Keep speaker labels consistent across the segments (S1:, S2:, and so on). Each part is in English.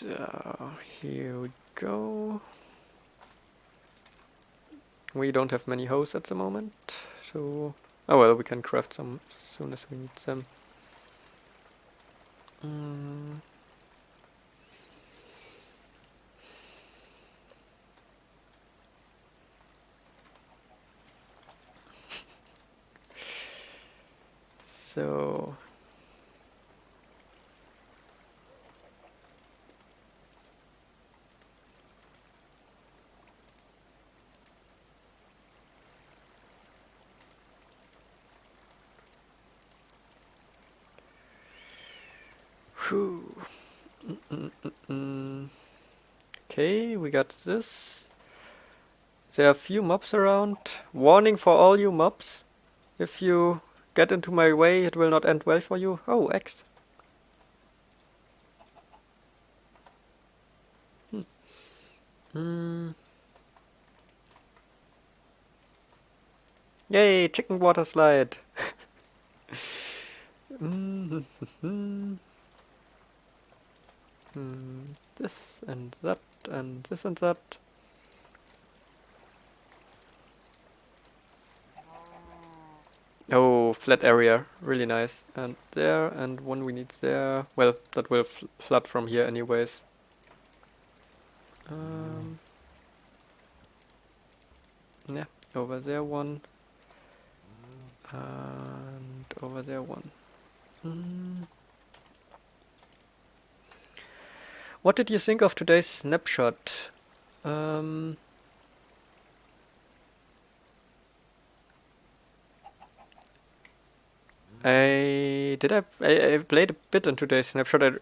S1: So here we go. We don't have many hoes at the moment, so oh well, we can craft some as soon as we need them. So whew. Okay, we got this. There are a few mobs around. Warning for all you mobs. If you get into my way, it will not end well for you. Oh, X. Yay, chicken water slide. This and that and this and that. Oh, flat area, really nice. And there, and one we need there. Well, that will flood from here anyways. Yeah, over there one. And over there one. What did you think of today's snapshot? I played a bit in today's snapshot.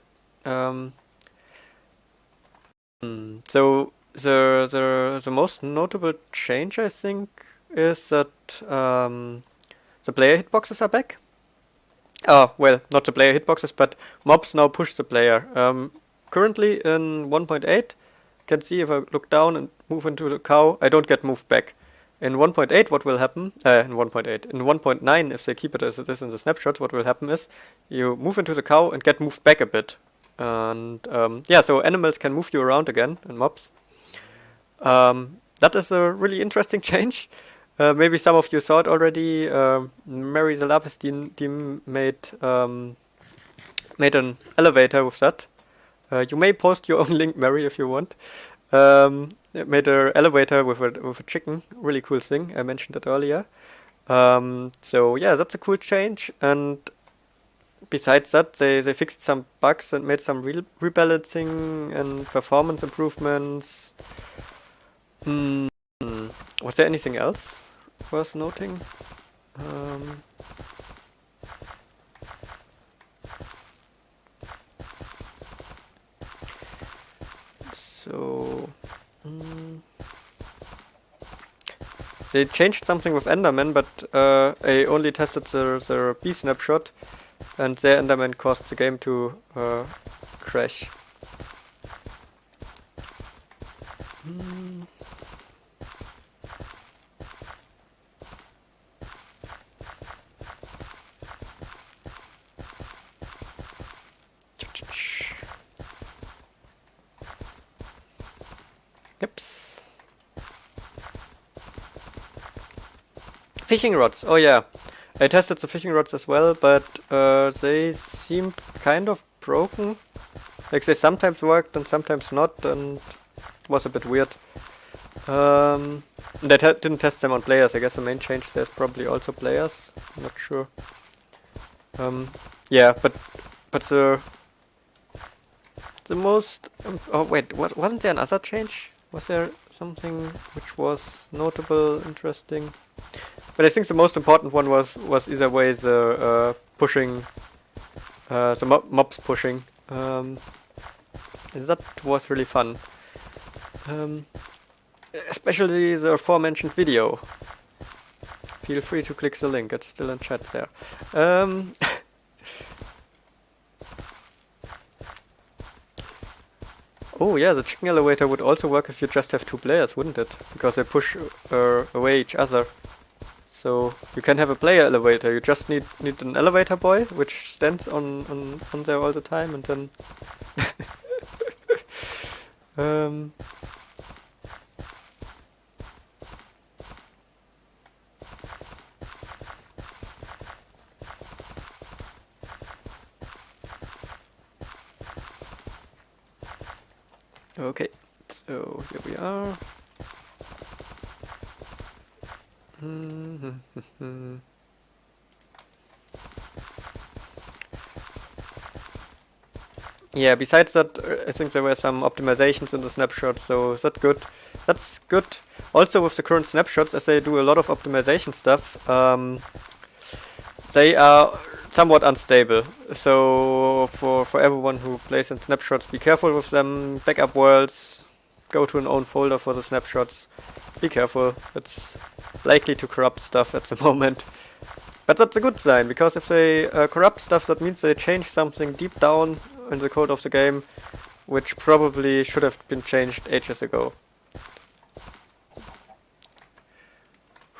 S1: So the most notable change, I think, is that the player hitboxes are back. Oh, well, not the player hitboxes, but mobs now push the player. Currently in 1.8, you can see if I look down and move into the cow, I don't get moved back. In 1.8, what will happen? In 1.8. In 1.9, if they keep it as it is in the snapshot, what will happen is you move into the cow and get moved back a bit. And yeah, so animals can move you around again, and mobs. That is a really interesting change. Maybe some of you saw it already. Mary the Lapis Team made an elevator with that. You may post your own link, Mary, if you want. It made an elevator with a chicken. Really cool thing. I mentioned it earlier. So yeah, that's a cool change. And besides that, they fixed some bugs and made some rebalancing and performance improvements. Was there anything else worth noting? They changed something with Enderman, but I only tested the B snapshot, and their Enderman caused the game to crash. Yep. Fishing rods. Oh yeah, I tested the fishing rods as well, but they seemed kind of broken. Like they sometimes worked and sometimes not, and it was a bit weird. I didn't test them on players. I guess the main change there's probably also players. I'm not sure. Yeah, but the most. Oh wait, wasn't there another change? Was there something which was notable, interesting? But I think the most important one was either way the pushing, the mobs pushing. That was really fun. Especially the aforementioned video. Feel free to click the link, it's still in chat there. Oh yeah, the chicken elevator would also work if you just have two players, wouldn't it? Because they push away each other. So you can have a player elevator, you just need an elevator boy, which stands on there all the time, and then Um, okay, so here we are. Yeah, besides that, I think there were some optimizations in the snapshots, so that's good. That's good. Also with the current snapshots, as they do a lot of optimization stuff, they are somewhat unstable. So for everyone who plays in snapshots, be careful with them. Backup worlds, go to an own folder for the snapshots. Be careful. It's likely to corrupt stuff at the moment. But that's a good sign, because if they corrupt stuff, that means they change something deep down in the code of the game, which probably should have been changed ages ago.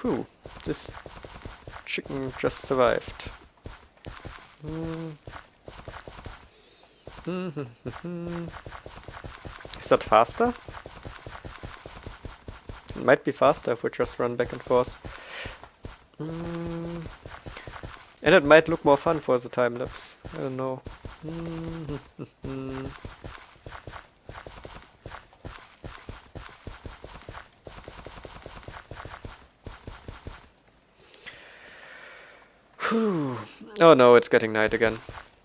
S1: Whew, this chicken just survived. Is that faster? It might be faster if we just run back and forth. And it might look more fun for the time lapse. I don't know. Oh no, it's getting night again.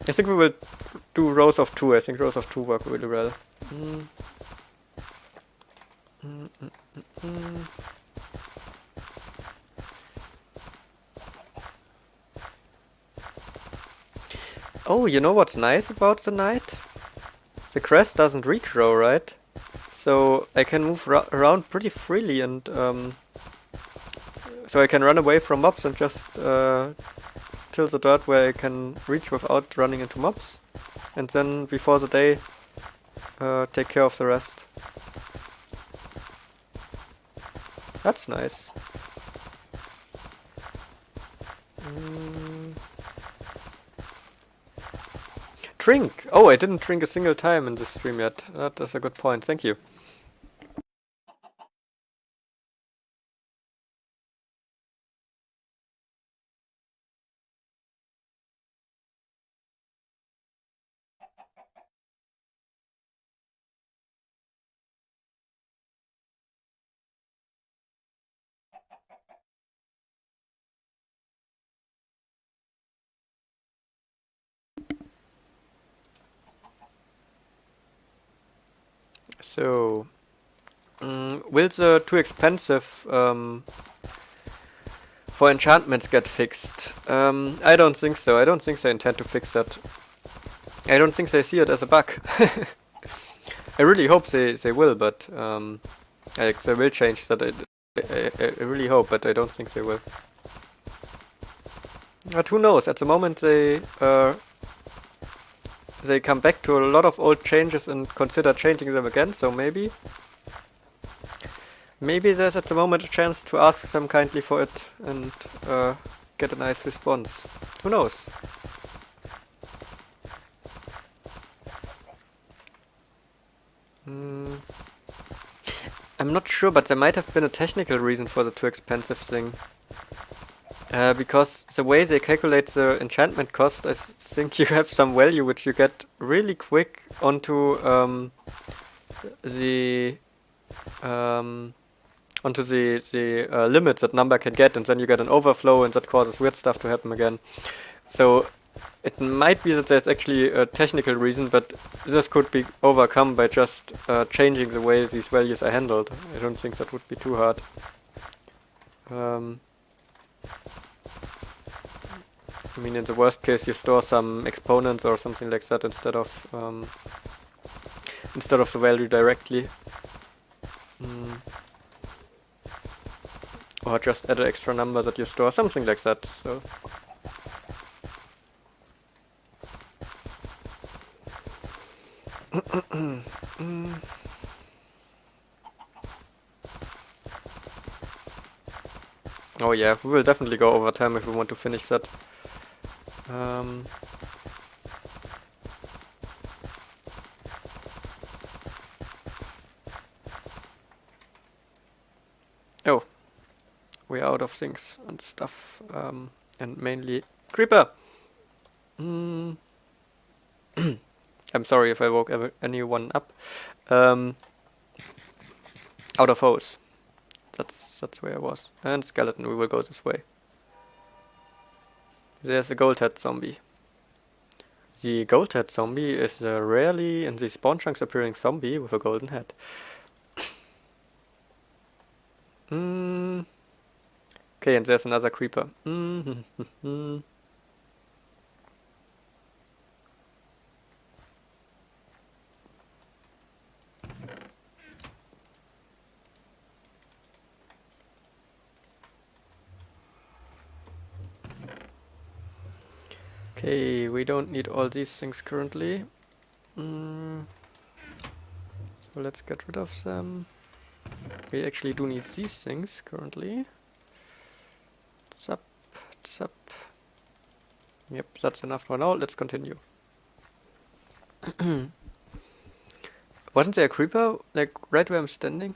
S1: I think we will do rows of 2. I think rows of 2 work really well. Oh, you know what's nice about the night? The crest doesn't regrow, right? So I can move around pretty freely, and so I can run away from mobs and just till the dirt where I can reach without running into mobs, and then before the day take care of the rest. That's nice. Drink! Oh, I didn't drink a single time in this stream yet. That is a good point, thank you. So, will the too expensive for enchantments get fixed? I don't think so. I don't think they intend to fix that. I don't think they see it as a bug. I really hope they will, but like they will change that. I really hope, but I don't think they will. But who knows? At the moment they come back to a lot of old changes and consider changing them again. So maybe there's at the moment a chance to ask them kindly for it and get a nice response. Who knows? I'm not sure, but there might have been a technical reason for the too expensive thing. Because the way they calculate the enchantment cost, I think you have some value which you get really quick onto the limit that number can get, and then you get an overflow, and that causes weird stuff to happen again. So it might be that there's actually a technical reason, but this could be overcome by just changing the way these values are handled. I don't think that would be too hard. I mean, in the worst case, you store some exponents or something like that instead of the value directly. Or just add an extra number that you store, something like that. So. Oh yeah, we will definitely go over time if we want to finish that. we're out of things and stuff, and mainly creeper. I'm sorry if I woke anyone up. Out of hose. That's where I was. And skeleton, we will go this way. There's a gold head zombie. The gold head zombie is a rarely in the spawn chunks appearing zombie with a golden head. Okay, and there's another creeper. Okay, we don't need all these things currently. So let's get rid of them. We actually do need these things currently. Zap, zap. Yep, that's enough for now. Let's continue. Wasn't there a creeper, like, right where I'm standing?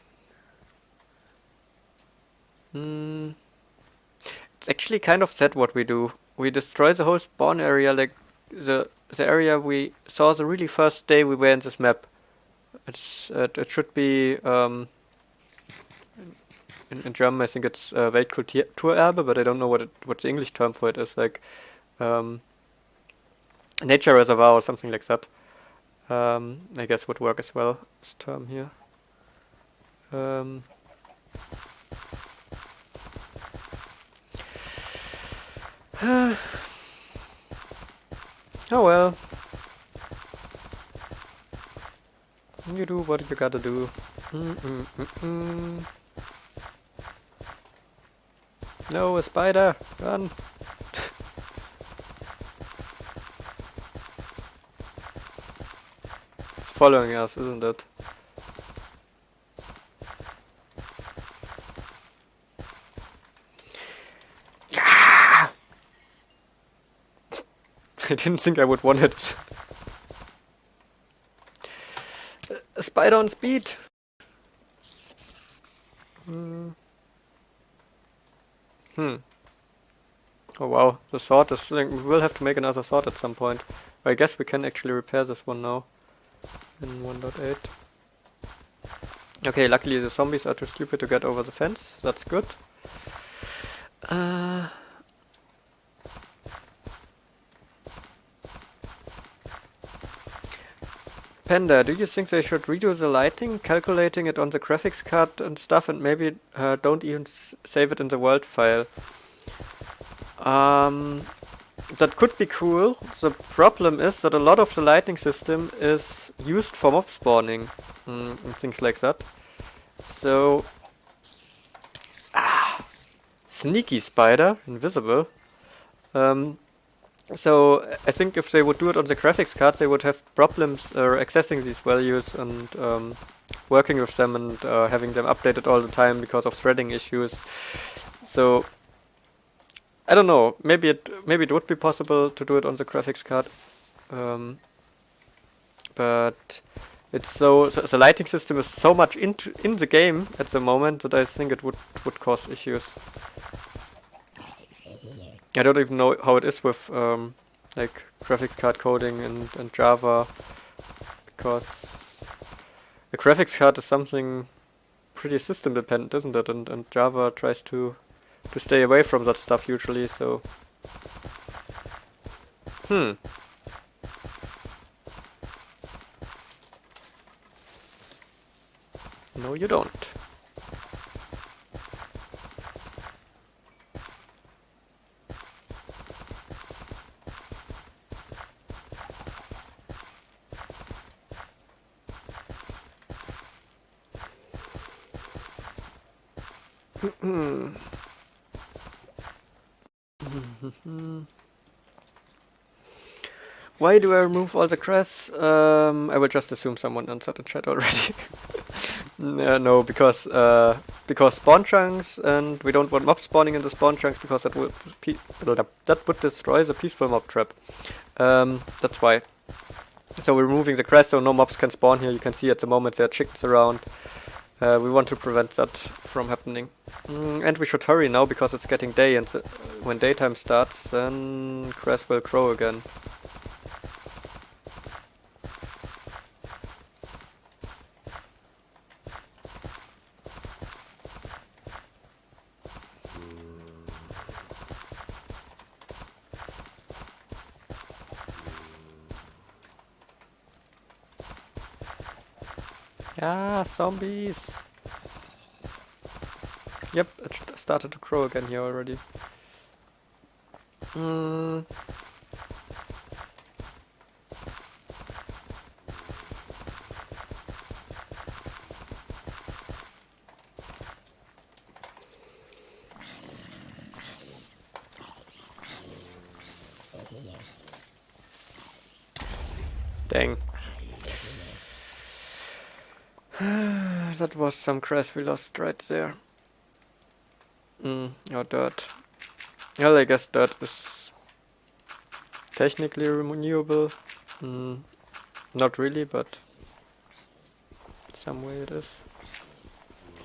S1: It's actually kind of sad what we do. We destroy the whole spawn area, like the area we saw the really first day we were in this map. It should be in German I think it's Weltkulturerbe, but I don't know what the English term for it is, like nature reservoir or something like that. I guess would work as well, this term here. Oh well. You do what you gotta do. No, a spider! Run! It's following us, isn't it? I didn't think I would want it. A spider on speed! Oh wow, the sword is... we will have to make another sword at some point. But I guess we can actually repair this one now. In 1.8. Okay, luckily the zombies are too stupid to get over the fence. That's good. Panda, do you think they should redo the lighting, calculating it on the graphics card and stuff, and maybe don't even save it in the world file? That could be cool. The problem is that a lot of the lighting system is used for mob spawning and things like that. So... sneaky spider, invisible. So I think if they would do it on the graphics card, they would have problems accessing these values and working with them and having them updated all the time because of threading issues. So I don't know. Maybe it would be possible to do it on the graphics card, but it's so the lighting system is so much in the game at the moment that I think it would cause issues. I don't even know how it is with like graphics card coding and Java, because the graphics card is something pretty system dependent, isn't it? And Java tries to stay away from that stuff usually, so... No, you don't. Why do I remove all the grass? I will just assume someone answered in chat already. No, because spawn chunks, and we don't want mob spawning in the spawn chunks because that would destroy the peaceful mob trap. That's why. So we're removing the grass so no mobs can spawn here. You can see at the moment there are chickens around. We want to prevent that from happening. And we should hurry now because it's getting day, and when daytime starts, then grass will grow again. Ah, zombies! Yep, it started to grow again here already. Dang. That was some grass we lost right there. Or dirt. Well, I guess dirt is technically renewable. Not really, but some way it is.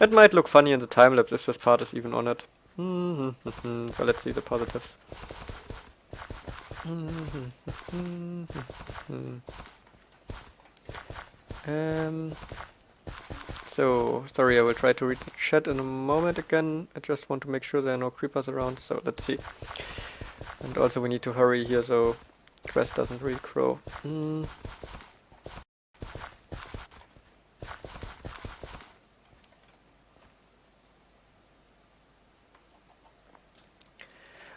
S1: It might look funny in the time lapse if this part is even on it. So let's see the positives. So, sorry, I will try to read the chat in a moment again. I just want to make sure there are no creepers around, so let's see. And also we need to hurry here so grass doesn't really grow.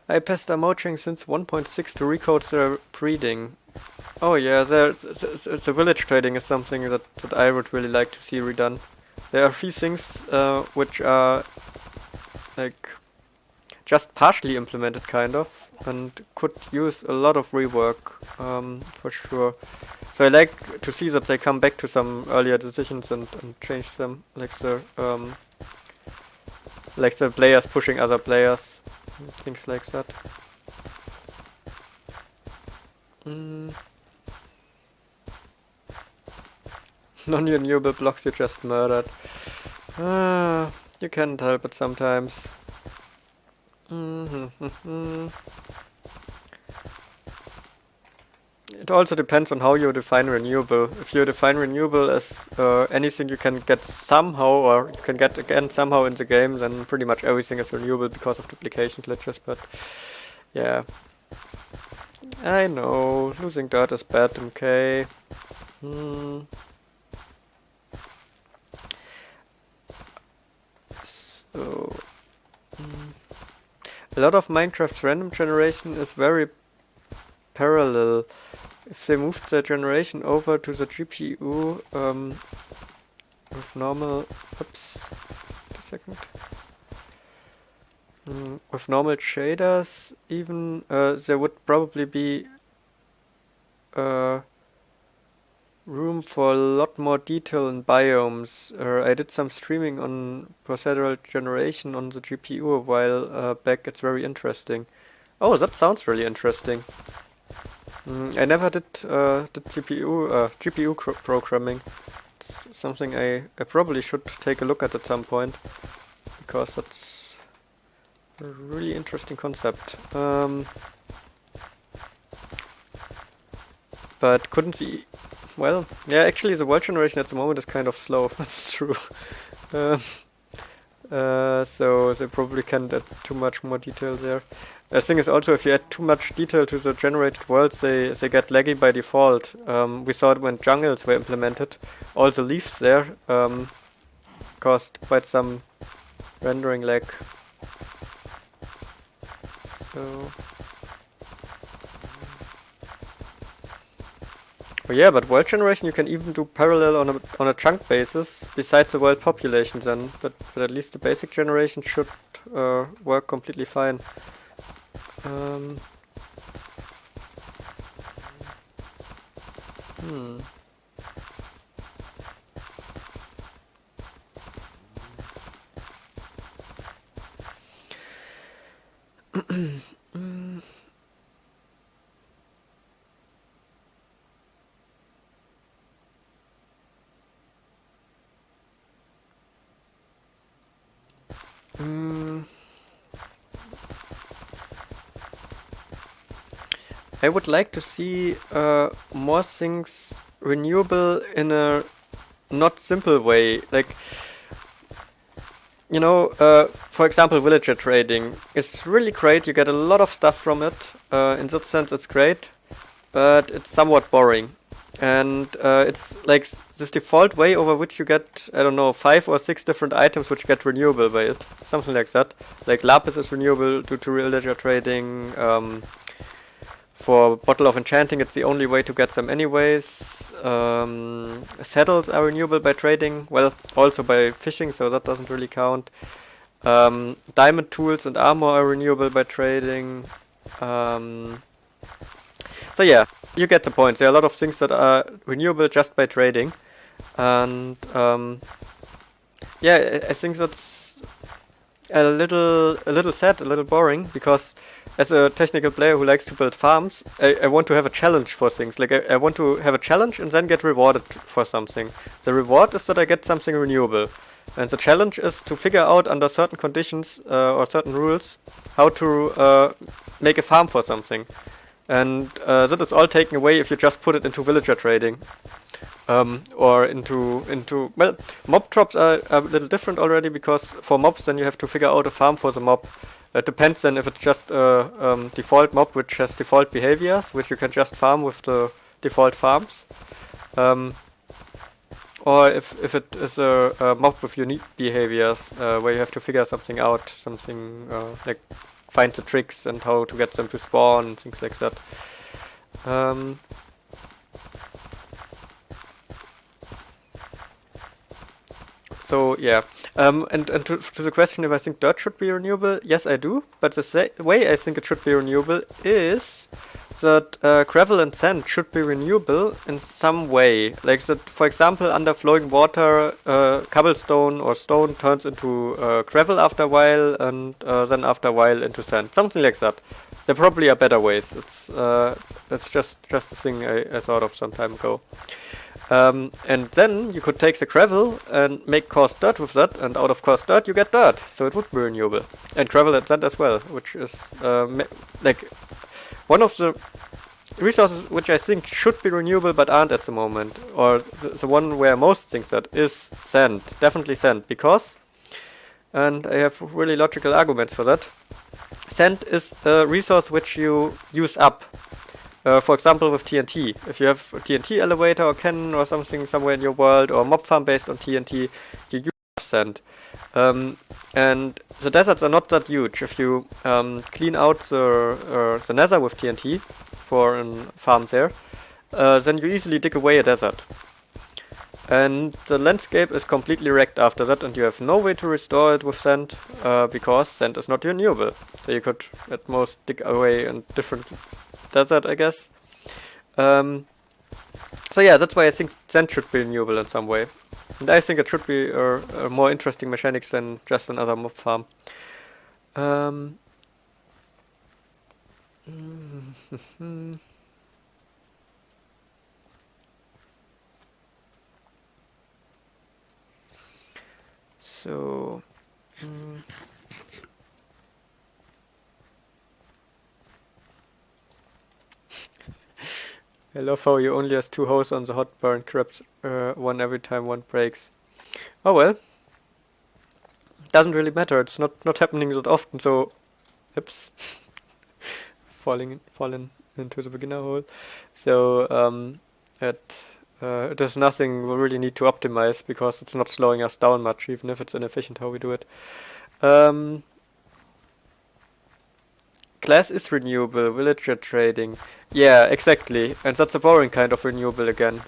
S1: I passed a moching since 1.6 to recode their breeding. Oh yeah, the village trading is something that I would really like to see redone. There are a few things which are like just partially implemented kind of and could use a lot of rework for sure. So I like to see that they come back to some earlier decisions and change them, like the players pushing other players, things like that. Non-renewable blocks you just murdered. You can't help it sometimes. It also depends on how you define renewable. If you define renewable as anything you can get somehow, or you can get again somehow in the game, then pretty much everything is renewable because of duplication glitches, but yeah. I know, losing dirt is bad, okay. So, a lot of Minecraft's random generation is very parallel. If they moved the generation over to the GPU with normal, oops, a second. With normal shaders, even there would probably be room for a lot more detail in biomes. I did some streaming on procedural generation on the GPU a while back. It's very interesting. Oh, that sounds really interesting. I never did GPU programming. It's something I probably should take a look at some point, because that's a really interesting concept. But couldn't see. Well, yeah, actually the world generation at the moment is kind of slow. That's true. So they probably can't add too much more detail there. The thing is also, if you add too much detail to the generated worlds, they get laggy by default. We saw it when jungles were implemented. All the leaves there caused quite some rendering lag. So... Oh yeah, but world generation you can even do parallel on a chunk basis besides the world population then, but at least the basic generation should work completely fine. Mm, I would like to see more things renewable in a not simple way. Like, you know, for example, villager trading is really great. You get a lot of stuff from it. In that sense, it's great, but it's somewhat boring. And it's like this default way over which you get, I don't know, 5 or 6 different items which get renewable by it. Something like that. Like lapis is renewable due to villager trading. For Bottle of Enchanting, it's the only way to get them anyways. Saddles are renewable by trading, well, also by fishing, so that doesn't really count. Diamond tools and armor are renewable by trading. So yeah, you get the point. There are a lot of things that are renewable just by trading. And yeah, I think that's a little sad, a little boring, because as a technical player who likes to build farms, I want to have a challenge for things. Like I want to have a challenge and then get rewarded for something. The reward is that I get something renewable. And the challenge is to figure out under certain conditions or certain rules how to make a farm for something. And that is all taken away if you just put it into villager trading. Or into well, mob drops are a little different already, because for mobs then you have to figure out a farm for the mob. It depends then if it's just a default mob which has default behaviors, which you can just farm with the default farms. Or if it is a mob with unique behaviors, where you have to figure something out, something like find the tricks and how to get them to spawn, things like that. So yeah, and to the question if I think dirt should be renewable, yes I do, but the way I think it should be renewable is that gravel and sand should be renewable in some way. Like that, for example, under flowing water, cobblestone or stone turns into gravel after a while, and then after a while into sand. Something like that. There probably are better ways. It's just a thing I thought of some time ago. And then you could take the gravel and make coarse dirt with that, and out of coarse dirt you get dirt, so it would be renewable. And gravel and sand as well, which is like one of the resources which I think should be renewable but aren't at the moment, or the one where most think that is sand, definitely sand, because, and I have really logical arguments for that, sand is a resource which you use up. For example, with TNT. If you have a TNT elevator or cannon or something somewhere in your world, or mob farm based on TNT, you use sand. And the deserts are not that huge. If you clean out the nether with TNT for a farm there, then you easily dig away a desert. And the landscape is completely wrecked after that, and you have no way to restore it with sand, because sand is not renewable. So you could at most dig away a different desert, I guess. So yeah, that's why I think sand should be renewable in some way. And I think it should be a more interesting mechanic than just another mob farm. So... I love how you only has 2 holes on the hot burn crypt, one every time one breaks. Oh well. Doesn't really matter, it's not happening that often, so... Oops. Fallen into the beginner hole. So, it is nothing we really need to optimize, because it's not slowing us down much, even if it's inefficient how we do it. Glass is renewable, villager trading. Yeah, exactly. And that's a boring kind of renewable again.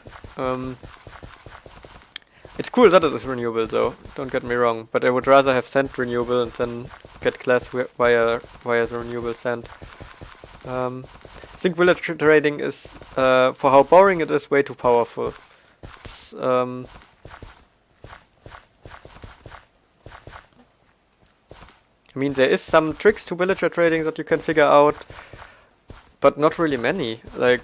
S1: It's cool that it is renewable though, don't get me wrong, but I would rather have sand renewable and then get glass via the renewable sand. I think villager trading is, for how boring it is, way too powerful. It's, I mean, there is some tricks to villager trading that you can figure out, but not really many. Like,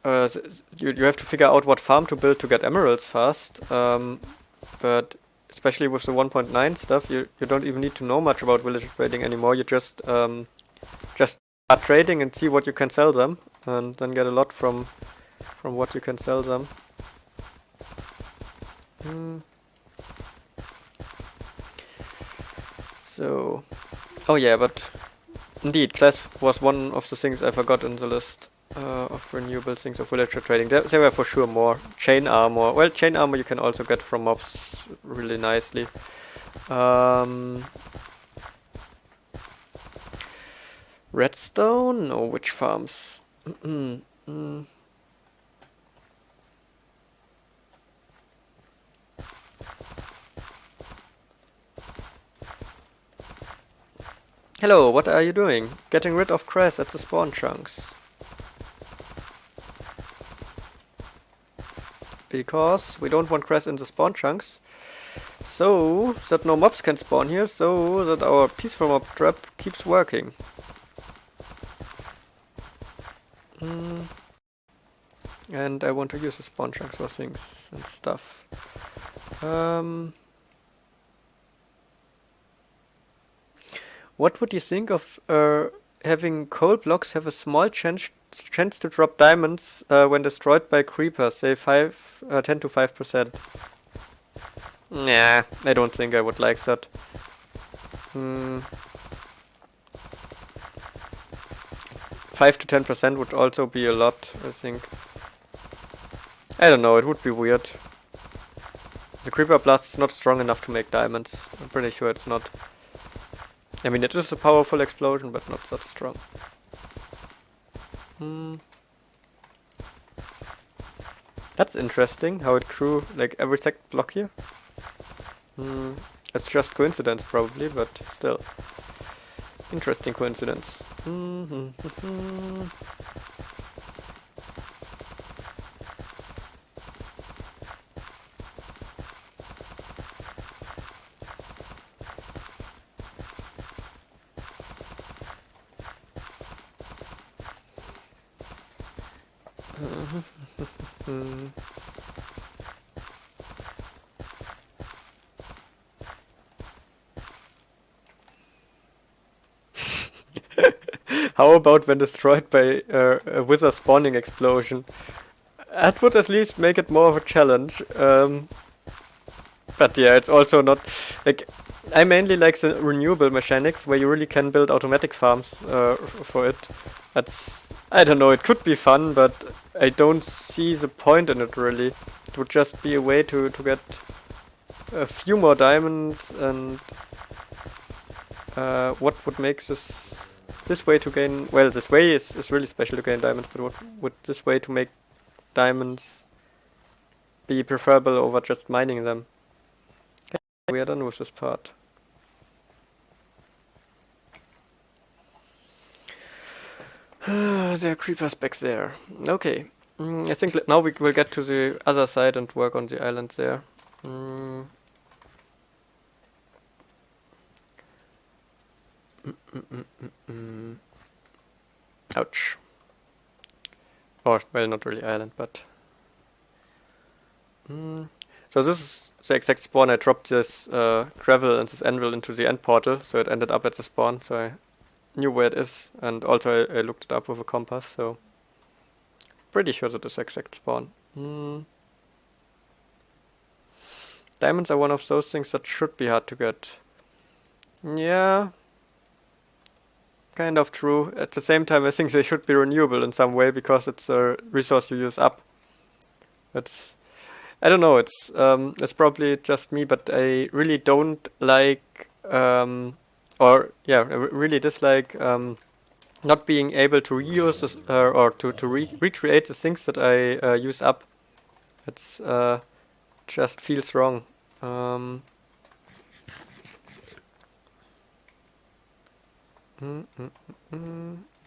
S1: you have to figure out what farm to build to get emeralds fast, but especially with the 1.9 stuff, you don't even need to know much about villager trading anymore. You just start trading and see what you can sell them, and then get a lot from what you can sell them. So, oh yeah, but indeed, class was one of the things I forgot in the list of renewable things of villager trading. There were for sure more. Chain armor. Well, chain armor you can also get from mobs really nicely. Redstone? No, witch farms. Hello, what are you doing? Getting rid of grass at the spawn chunks. Because we don't want grass in the spawn chunks. So that no mobs can spawn here, so that our peaceful mob trap keeps working. And I want to use the spawn chunks for things and stuff. What would you think of having coal blocks have a small chance to drop diamonds when destroyed by creepers, say 10 to 5%? Nah, I don't think I would like that. 5 to 10% would also be a lot, I think. I don't know, it would be weird. The creeper blast is not strong enough to make diamonds. I'm pretty sure it's not. I mean, it is a powerful explosion, but not that strong. That's interesting, how it grew like every second block here. It's just coincidence probably, but still. Interesting coincidence. How about when destroyed by a wither spawning explosion? That would at least make it more of a challenge. But yeah, it's also not like I mainly like the renewable mechanics where you really can build automatic farms for it. That's I don't know. It could be fun, but I don't see the point in it really. It would just be a way to get a few more diamonds and what would make this way to gain, well, this way is really special to gain diamonds, but what would this way to make diamonds be preferable over just mining them? Okay, we are done with this part. There are creepers back there. Okay, I think now we will get to the other side and work on the island there. Ouch. Or, well, not really island, but... So this is the exact spawn. I dropped this gravel and this anvil into the end portal, so it ended up at the spawn, so I knew where it is, and also I looked it up with a compass, so... Pretty sure that it's the exact spawn. Diamonds are one of those things that should be hard to get. Yeah... Kind of true. At the same time, I think they should be renewable in some way because it's a resource you use up. It's, I don't know. It's probably just me, but I really don't like, or yeah, I really dislike not being able to reuse this, or to recreate the things that I use up. It's just feels wrong.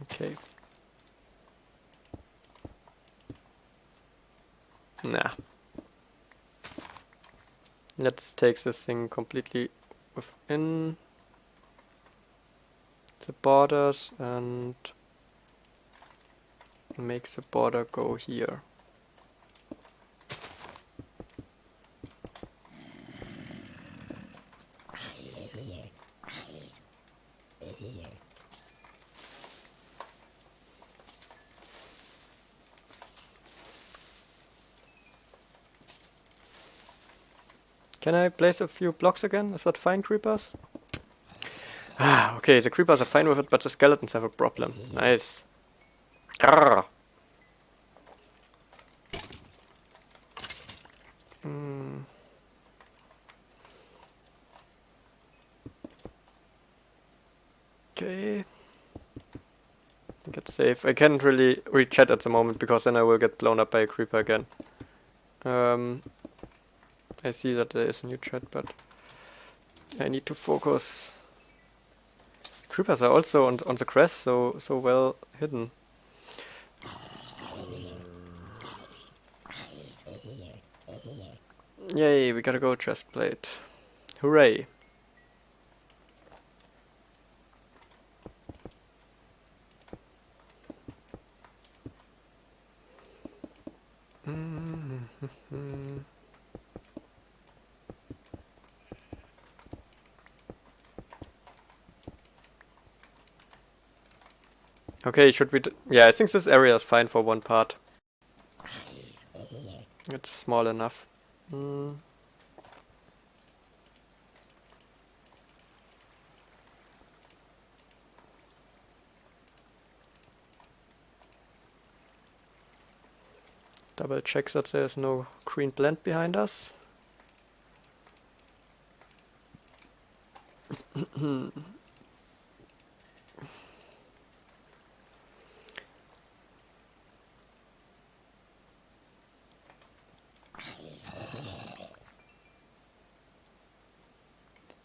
S1: Okay. Nah. Let's take this thing completely within the borders and make the border go here. Can I place a few blocks again? Is that fine, creepers? Ah, okay, the creepers are fine with it, but the skeletons have a problem. Nice. Grrr. Okay. Get safe. I can't really read chat at the moment because then I will get blown up by a creeper again. I see that there is a new chat, but I need to focus. Creepers are also on the crest, so well hidden. Yay, we gotta go chest plate. Hooray. Okay, should we... yeah, I think this area is fine for one part. It's small enough. Double check that there's no green plant behind us.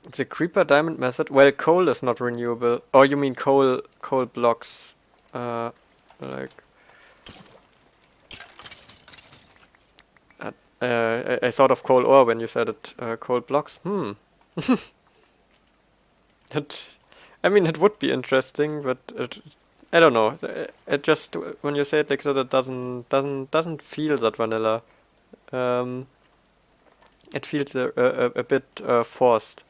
S1: The creeper diamond method. Well, coal is not renewable. Or you mean coal blocks? Like I thought of coal ore when you said it. Coal blocks. I mean, it would be interesting, but I don't know. It just when you say it like that, it doesn't feel that vanilla. It feels a bit forced.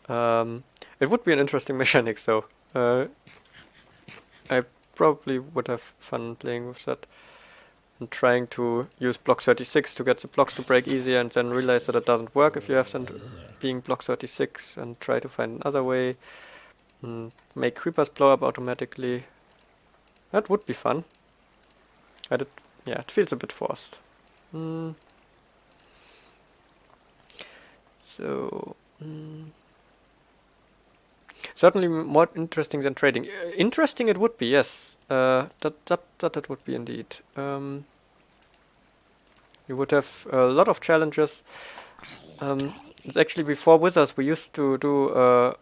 S1: It would be an interesting mechanic, though. I probably would have fun playing with that. And trying to use block 36 to get the blocks to break easier and then realize that it doesn't work if you have them being block 36 and try to find another way. Make creepers blow up automatically. That would be fun. But it feels a bit forced. So... certainly more interesting than trading. Interesting it would be, yes. That would be indeed. You would have a lot of challenges. It's actually before Wizards we used to do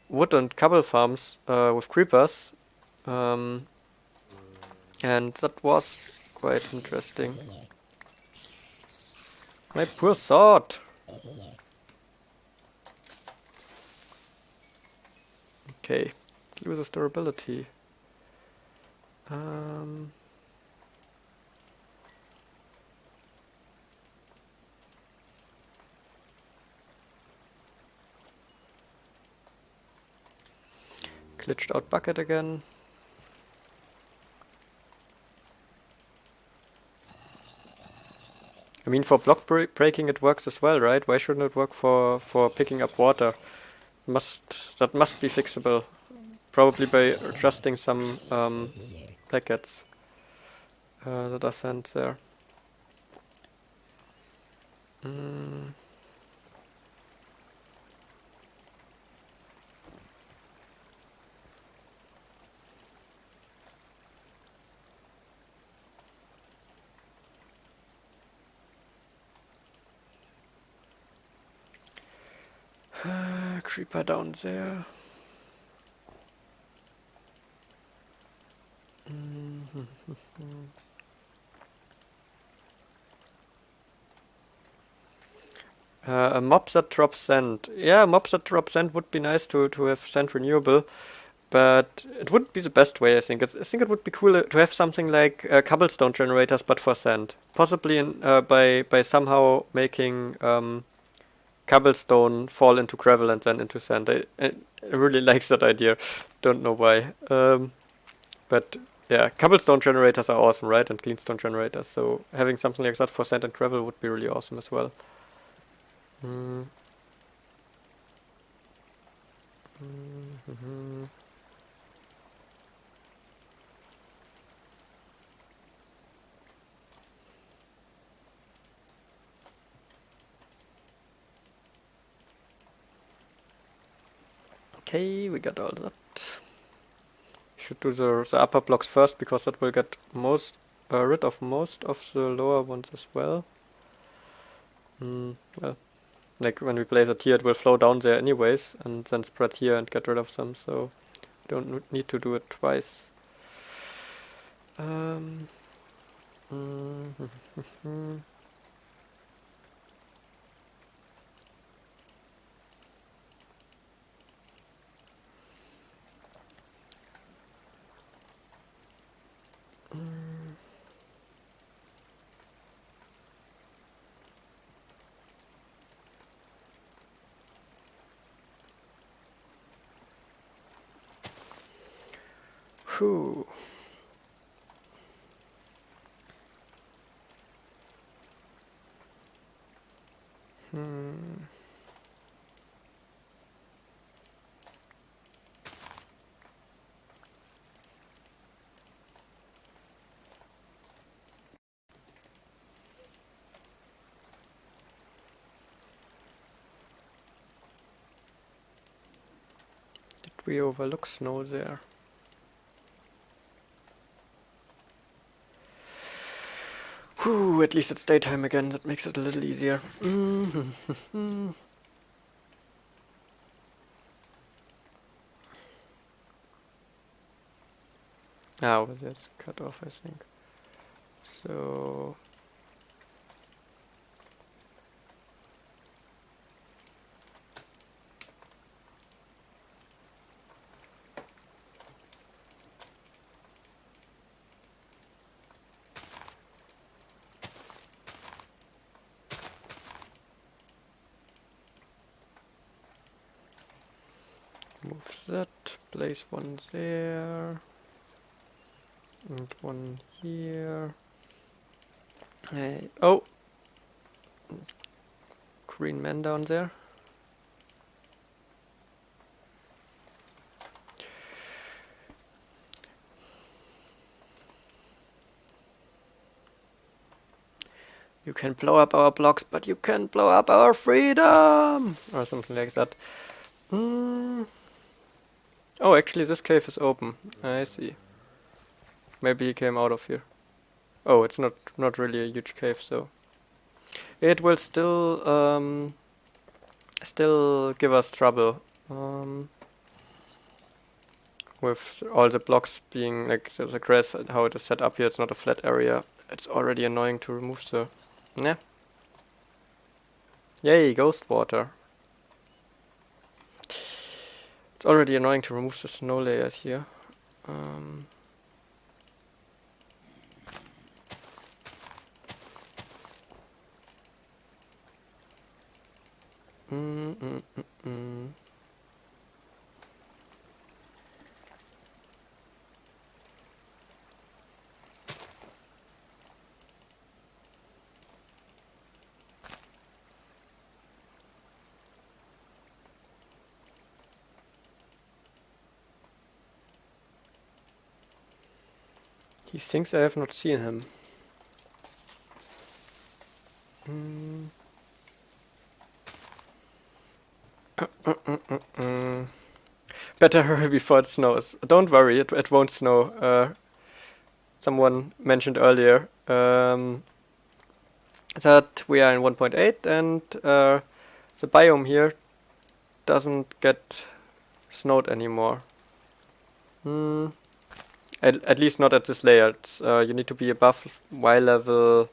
S1: wood and cobble farms with creepers. And that was quite interesting. My poor sword! Okay, loses durability. Glitched out bucket again. I mean, for block breaking it works as well, right? Why shouldn't it work for picking up water? That must be fixable. Probably by adjusting some packets that are sent there. Creeper down there. A mob that drops sand. Yeah, a mob that drops sand would be nice to have sand renewable, but it wouldn't be the best way. I think it would be cool to have something like cobblestone generators, but for sand. Possibly by somehow making cobblestone fall into gravel and then into sand. I really like that idea. Don't know why. But yeah, cobblestone generators are awesome, right? And cleanstone generators. So having something like that for sand and gravel would be really awesome as well. Mm. Mm-hmm. Okay, we got all that. Should do the upper blocks first because that will get rid of most of the lower ones as well. Well, like when we place it here, it will flow down there anyways, and then spread here and get rid of them. So we don't need to do it twice. Mm-hmm. Whew. Did we overlook snow there? Whew, at least it's daytime again, that makes it a little easier. Ah, well, that's cut off, I think. So move that, place one there, and one here. Hey, oh! Green man down there. You can blow up our blocks, but you can't blow up our freedom! Or something like that. Oh, actually this cave is open. I see. Maybe he came out of here. Oh, it's not really a huge cave, so it will still give us trouble. With all the blocks being like the grass and how it is set up here, it's not a flat area. It's already annoying to remove the. Nah. Yay, ghost water. It's already annoying to remove the snow layers here. Mm, mm, mm, mm. He thinks I have not seen him. Better hurry before it snows. Don't worry, it won't snow. Someone mentioned earlier that we are in 1.8 and the biome here doesn't get snowed anymore. At least not at this layer. It's, you need to be above Y level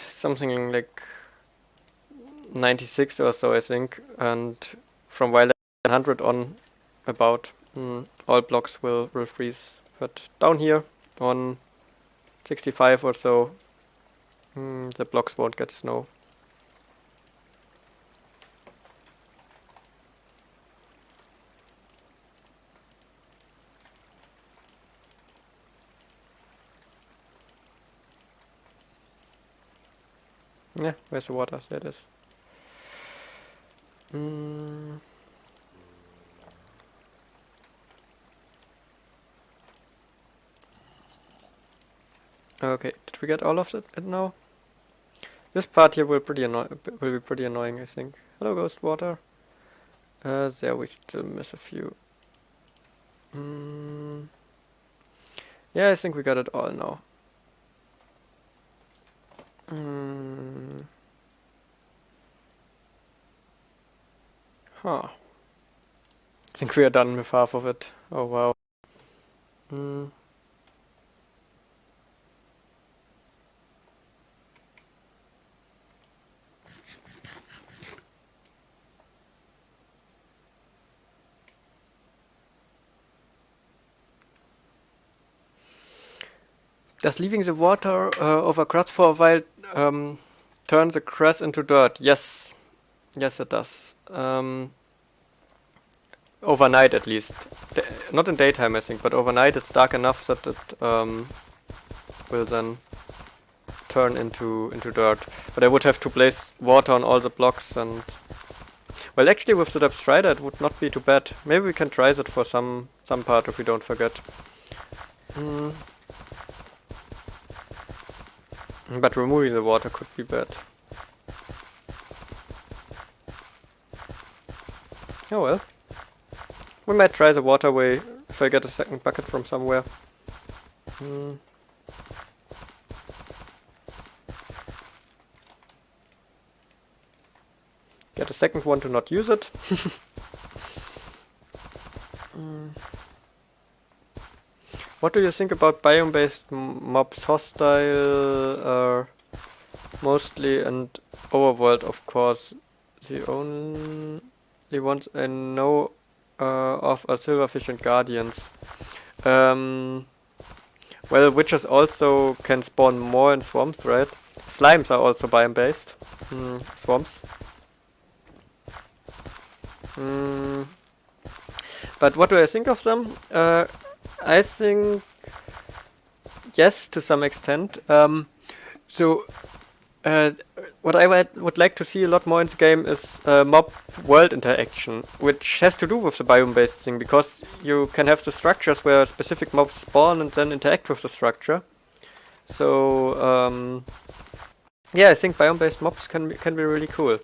S1: something like 96 or so, I think, and from Y level 100 on about all blocks will freeze. But down here on 65 or so, the blocks won't get snow. Yeah, where's the water? There it is. Mm. Okay, did we get all of it now? This part here will be pretty annoying, I think. Hello, ghost water. There we still miss a few. Yeah, I think we got it all now. Huh. I think we are done with half of it. Oh wow. Does leaving the water over grass for a while turn the grass into dirt? Yes. Yes, it does. Overnight at least. Not in daytime, I think, but overnight it's dark enough that it will then turn into dirt. But I would have to place water on all the blocks and... Well, actually with the depth strider it would not be too bad. Maybe we can try that for some part if we don't forget. But removing the water could be bad. Oh well. We might try the waterway if I get a second bucket from somewhere. Get a second one to not use it. What do you think about biome-based mobs? Hostile, mostly, and overworld, of course. The only ones I know of are silverfish and guardians. Well, witches also can spawn more in swamps, right? Slimes are also biome-based. Swamps. But what do I think of them? I think yes, to some extent. What I would like to see a lot more in the game is mob-world interaction, which has to do with the biome-based thing, because you can have the structures where specific mobs spawn and then interact with the structure. So yeah, I think biome-based mobs can be really cool.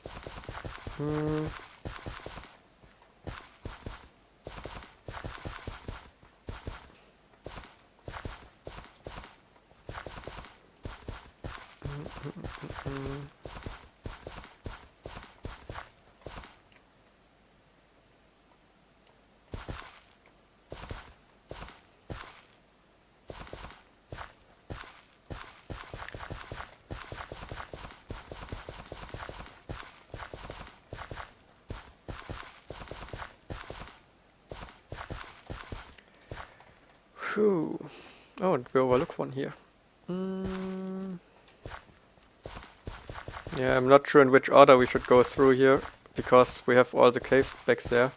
S1: Whew. Oh, and we overlook one here. Yeah, I'm not sure in which order we should go through here, because we have all the cave back there.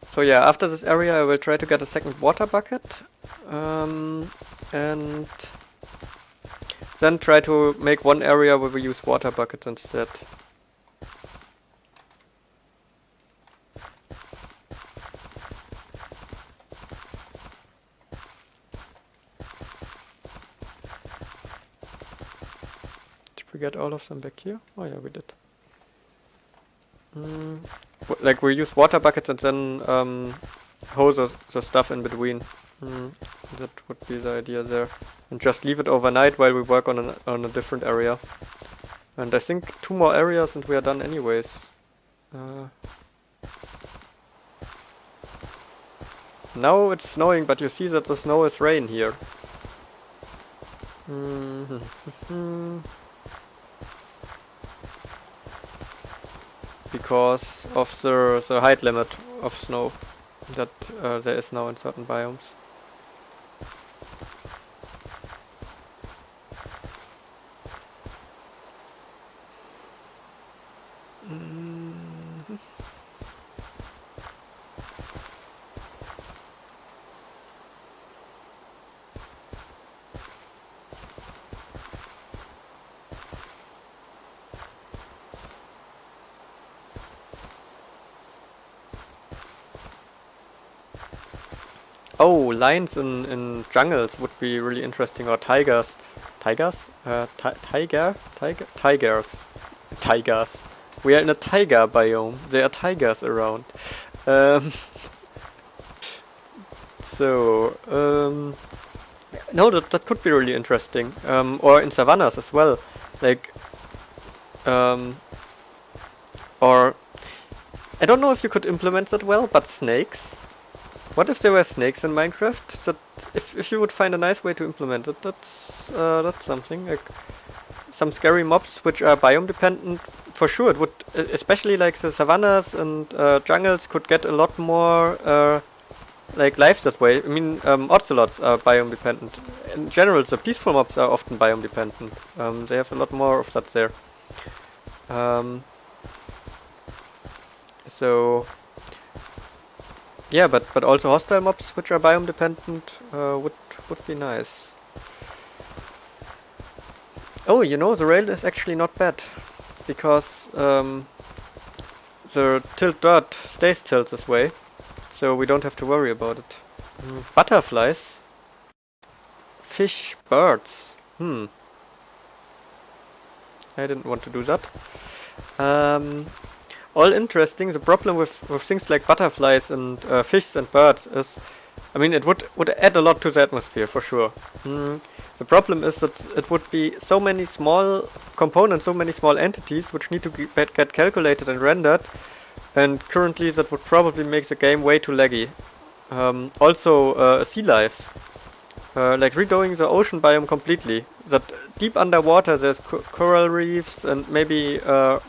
S1: So yeah, after this area I will try to get a second water bucket, and then try to make one area where we use water buckets instead. Did we get all of them back here? Oh yeah, we did. Like we use water buckets and then hose the stuff in between. That would be the idea there. And just leave it overnight while we work on a different area. And I think 2 more areas and we are done anyways. Now it's snowing, but you see that the snow is rain here. Because of the height limit of snow that there is now in certain biomes. Oh, lions in jungles would be really interesting, or tigers. Tigers? Tigers. Tigers. We are in a taiga biome. There are tigers around. Um, no, that could be really interesting. Or in savannas as well. Like, or I don't know if you could implement that well, but snakes. What if there were snakes in Minecraft? That if you would find a nice way to implement it, that's something. Like some scary mobs which are biome dependent. For sure, it would, especially like the savannas and jungles, could get a lot more like life that way. I mean, ocelots are biome dependent. In general, the peaceful mobs are often biome dependent. They have a lot more of that there. So yeah, but also hostile mobs which are biome dependent would be nice. Oh, you know, the rail is actually not bad because the tilt dot stays tilt this way, so we don't have to worry about it. Butterflies, fish, birds. I didn't want to do that. All interesting. The problem with things like butterflies and fish and birds is, I mean, it would add a lot to the atmosphere for sure. The problem is that it would be so many small components, so many small entities which need to get calculated and rendered, and currently that would probably make the game way too laggy. Also, sea life. Like redoing the ocean biome completely. That deep underwater there's coral reefs and maybe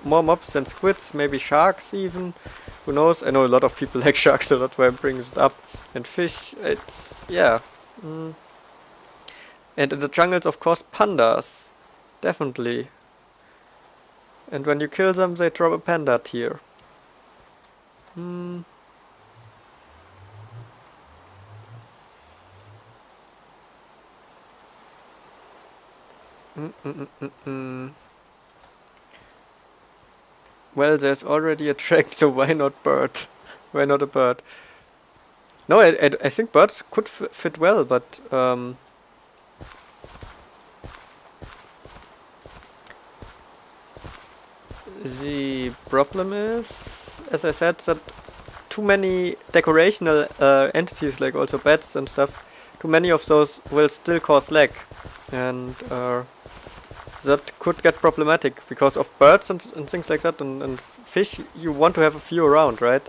S1: more mobs than squids, maybe sharks even. Who knows? I know a lot of people like sharks, so that's why I'm bringing it up. And fish, it's, yeah. And in the jungles, of course, pandas. Definitely. And when you kill them, they drop a panda tier. Well, there's already a track, so why not bird? Why not a bird? No, I think birds could fit well, but the problem is, as I said, that too many decorational entities, like also bats and stuff, too many of those will still cause lag, and that could get problematic because of birds and things like that, and fish. You want to have a few around, right?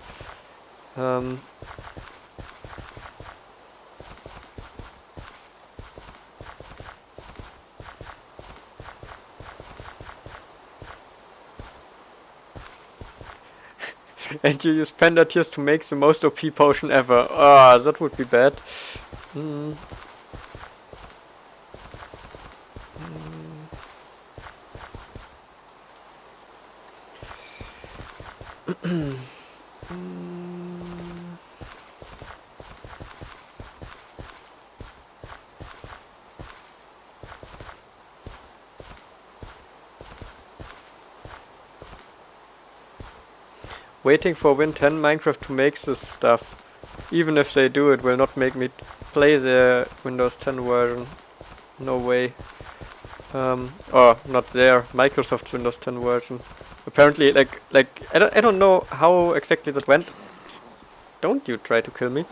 S1: And you use Panda tears to make the most OP potion ever. Ah, that would be bad. Waiting for Win 10 Minecraft to make this stuff. Even if they do, it will not make me play the Windows 10 version. No way. Or not there. Microsoft's Windows 10 version. Apparently, like I don't know how exactly that went. Don't you try to kill me.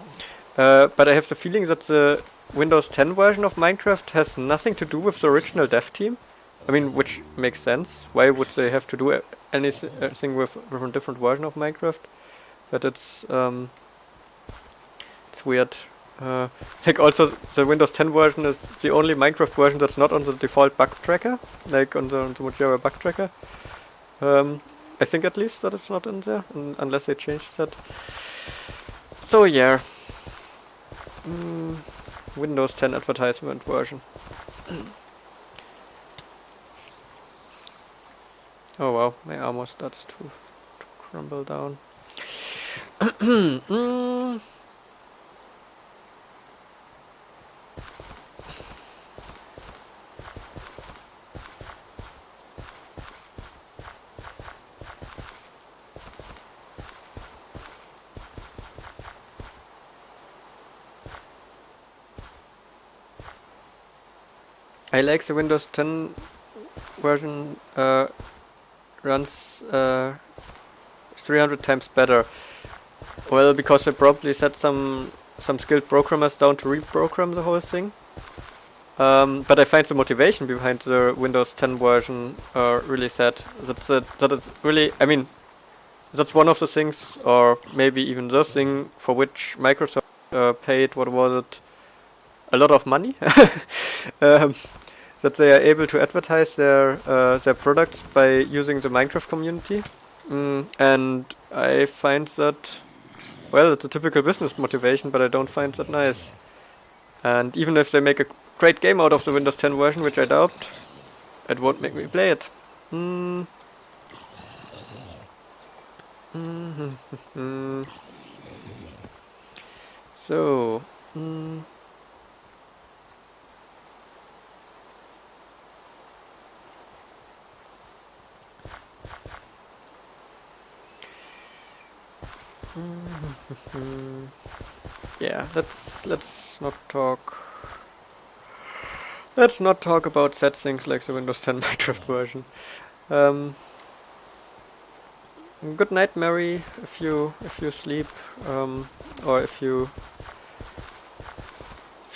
S1: But I have the feeling that the Windows 10 version of Minecraft has nothing to do with the original dev team. I mean, which makes sense. Why would they have to do anything with a different version of Minecraft? But it's weird. Like also the Windows 10 version is the only Minecraft version that's not on the default bug tracker, like on the Mojave bug tracker. I think at least that it's not in there, unless they changed that. So yeah, Windows 10 advertisement version. Oh wow, my armor starts to crumble down. I like the Windows 10 version runs 300 times better. Well, because they probably set some skilled programmers down to reprogram the whole thing. But I find the motivation behind the Windows 10 version really sad. That it's really, I mean, that's one of the things, or maybe even the thing for which Microsoft paid, what was it, a lot of money. That they are able to advertise their products by using the Minecraft community. And I find that, well, it's a typical business motivation, but I don't find that nice. And even if they make a great game out of the Windows 10 version, which I doubt, it won't make me play it. So, yeah, let's not talk. Let's not talk about sad things like the Windows 10 Minecraft version. Good night, Mary. If you sleep, or if you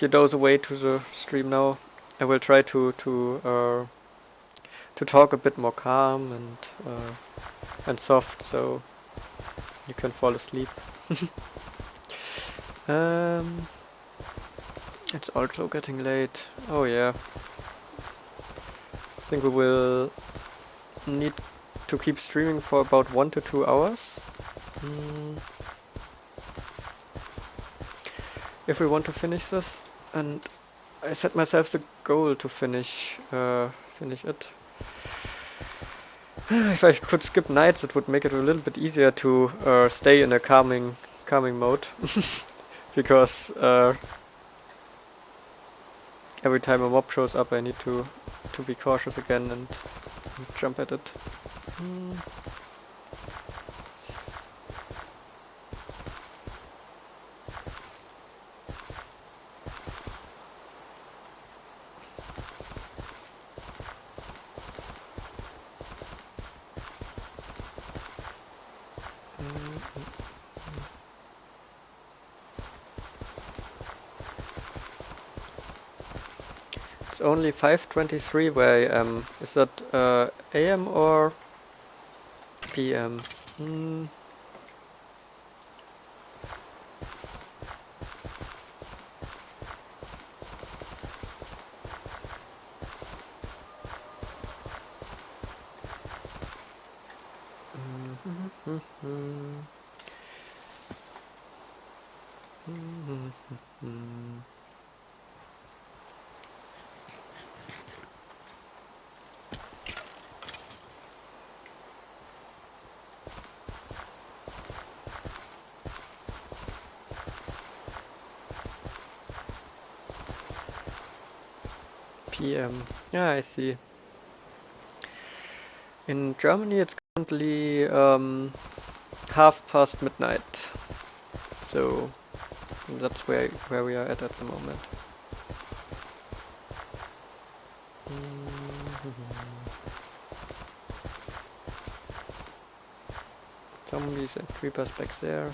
S1: doze away to the stream now, I will try to talk a bit more calm and soft, so you can fall asleep. It's also getting late. Oh yeah. I think we will need to keep streaming for about 1 to 2 hours. If we want to finish this, and I set myself the goal to finish it. If I could skip nights, it would make it a little bit easier to stay in a calming mode, because every time a mob shows up, I need to be cautious again and jump at it. It's only 5:23 where I am. Is that AM or PM? PM. Yeah, I see. In Germany, it's currently midnight, so that's where we are at the moment. Zombies and creepers back there.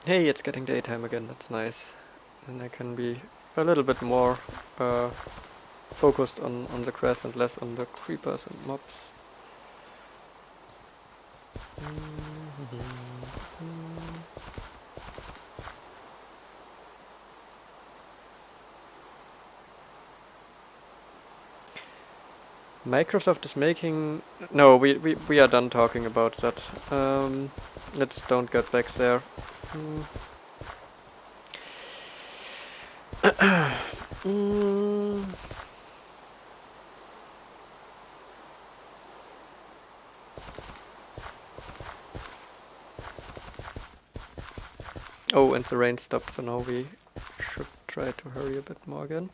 S1: Hey, it's getting daytime again, that's nice. And I can be a little bit more focused on the grass and less on the creepers and mobs. Microsoft is making... No, we are done talking about that. Let's don't get back there. Oh, and the rain stopped, so now we should try to hurry a bit more again.